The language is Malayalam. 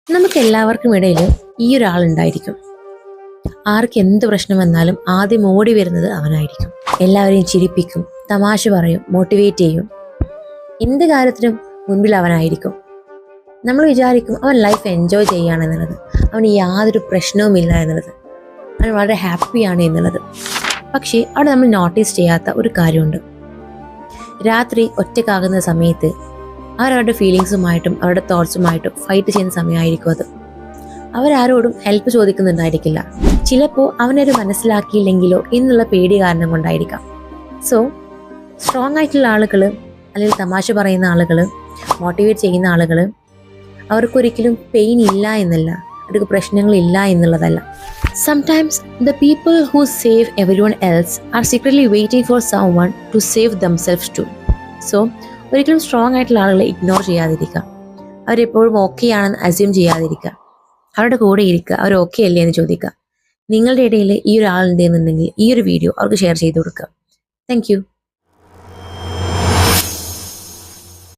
നമുക്ക് എല്ലാവർക്കും ഇടയിൽ ഈ ഒരാളുണ്ടായിരിക്കും. ആർക്ക് എന്ത് പ്രശ്നം വന്നാലും ആദ്യം ഓടി വരുന്നത് അവനായിരിക്കും. എല്ലാവരെയും ചിരിപ്പിക്കും, തമാശ പറയും, മോട്ടിവേറ്റ് ചെയ്യും. എന്ത് കാര്യത്തിനും മുൻപിൽ അവനായിരിക്കും. നമ്മൾ വിചാരിക്കും അവൻ ലൈഫ് എൻജോയ് ചെയ്യുകയാണെന്നുള്ളത്, അവന് യാതൊരു പ്രശ്നവുമില്ല എന്നുള്ളത്, അവൻ വളരെ ഹാപ്പിയാണ് എന്നുള്ളത്. പക്ഷേ അവിടെ നമ്മൾ നോട്ടീസ് ചെയ്യാത്ത ഒരു കാര്യമുണ്ട്. രാത്രി ഒറ്റക്കാകുന്ന സമയത്ത് അവരവരുടെ ഫീലിങ്സുമായിട്ടും അവരുടെ തോട്ട്സുമായിട്ടും ഫൈറ്റ് ചെയ്യുന്ന സമയമായിരിക്കും അത്. അവരാരോടും ഹെൽപ്പ് ചോദിക്കുന്നുണ്ടായിരിക്കില്ല. ചിലപ്പോൾ അവനൊരു മനസ്സിലാക്കിയില്ലെങ്കിലോ എന്നുള്ള പേടി കാരണം കൊണ്ടായിരിക്കാം. സോ സ്ട്രോങ് ആയിട്ടുള്ള ആളുകൾ, അല്ലെങ്കിൽ തമാശ പറയുന്ന ആളുകൾ, മോട്ടിവേറ്റ് ചെയ്യുന്ന ആളുകൾ, അവർക്കൊരിക്കലും പെയിൻ ഇല്ല എന്നല്ല, അവർക്ക് പ്രശ്നങ്ങളില്ല എന്നുള്ളതല്ല. Sometimes the people who save everyone else are secretly waiting for someone to save themselves too. So ഒരിക്കലും സ്ട്രോങ് ആയിട്ടുള്ള ആളുകളെ ഇഗ്നോർ ചെയ്യാതിരിക്കുക. അവരെപ്പോഴും ഓക്കെ ആണെന്ന് അസ്യൂം ചെയ്യാതിരിക്കുക. അവരുടെ കൂടെ ഇരിക്കുക, അവർ ഓക്കെ അല്ലേ എന്ന് ചോദിക്കുക. നിങ്ങളുടെ ഇടയിൽ ഈ ഒരാളുണ്ടെന്നുണ്ടെങ്കിൽ ഈ ഒരു വീഡിയോ അവർക്ക് ഷെയർ ചെയ്ത് കൊടുക്കുക. Thank you.